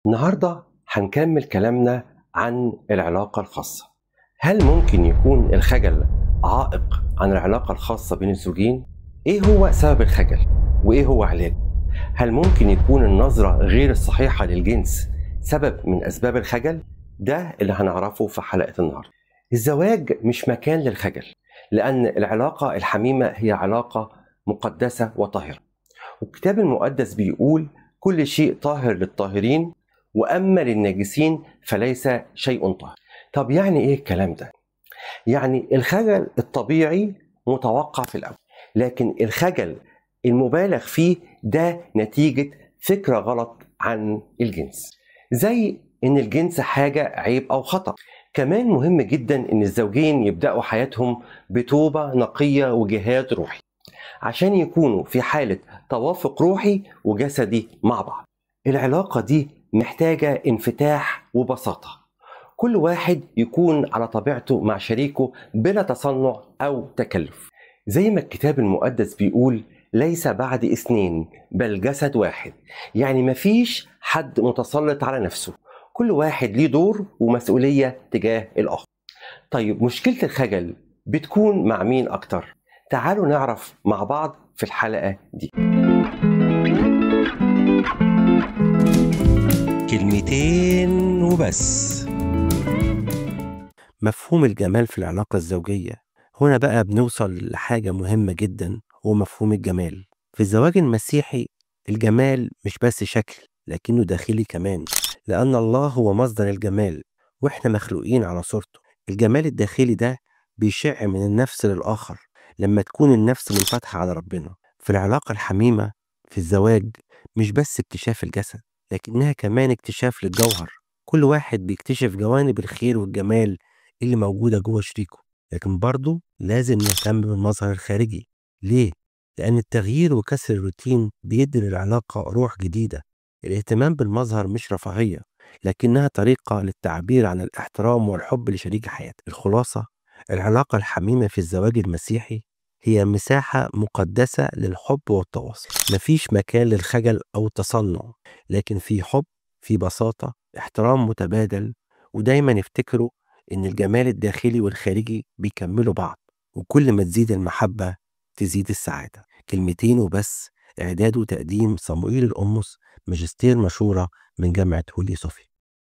النهاردة هنكمل كلامنا عن العلاقة الخاصة. هل ممكن يكون الخجل عائق عن العلاقة الخاصة بين الزوجين؟ إيه هو سبب الخجل؟ وإيه هو علاجه؟ هل ممكن يكون النظرة غير الصحيحة للجنس سبب من أسباب الخجل؟ ده اللي هنعرفه في حلقة النهاردة. الزواج مش مكان للخجل، لأن العلاقة الحميمة هي علاقة مقدسة وطاهرة، والكتاب المقدس بيقول كل شيء طاهر للطاهرين وأما للناجسين فليس شيء طاهر. طب يعني إيه الكلام ده؟ يعني الخجل الطبيعي متوقع في الأول، لكن الخجل المبالغ فيه ده نتيجة فكرة غلط عن الجنس، زي إن الجنس حاجة عيب أو خطأ. كمان مهم جدا إن الزوجين يبدأوا حياتهم بتوبة نقية وجهاد روحي عشان يكونوا في حالة توافق روحي وجسدي مع بعض. العلاقة دي محتاجة انفتاح وبساطة، كل واحد يكون على طبيعته مع شريكه بلا تصنع أو تكلف. زي ما الكتاب المقدس بيقول ليس بعد اثنين بل جسد واحد، يعني مفيش حد متسلط على نفسه، كل واحد ليه دور ومسؤولية تجاه الآخر. طيب مشكلة الخجل بتكون مع مين أكتر؟ تعالوا نعرف مع بعض في الحلقة دي. كلمتين وبس. مفهوم الجمال في العلاقة الزوجية. هنا بقى بنوصل لحاجة مهمة جدا، هو مفهوم الجمال. في الزواج المسيحي الجمال مش بس شكل لكنه داخلي كمان، لأن الله هو مصدر الجمال وإحنا مخلوقين على صورته. الجمال الداخلي ده بيشع من النفس للآخر لما تكون النفس منفتحة على ربنا. في العلاقة الحميمة في الزواج مش بس اكتشاف الجسد لكنها كمان اكتشاف للجوهر. كل واحد بيكتشف جوانب الخير والجمال اللي موجودة جوه شريكه، لكن برضه لازم نهتم بالمظهر الخارجي. ليه؟ لأن التغيير وكسر الروتين بيدي للعلاقة روح جديدة. الاهتمام بالمظهر مش رفاهية لكنها طريقة للتعبير عن الاحترام والحب لشريك حياتك. الخلاصة، العلاقة الحميمة في الزواج المسيحي هي مساحة مقدسة للحب والتواصل. مفيش مكان للخجل أو التصنع، لكن في حب، في بساطة، احترام متبادل، ودايما افتكروا إن الجمال الداخلي والخارجي بيكملوا بعض، وكل ما تزيد المحبة تزيد السعادة. كلمتين وبس. إعداد وتقديم صموئيل القمص، ماجستير مشورة من جامعة هولي صوفيا.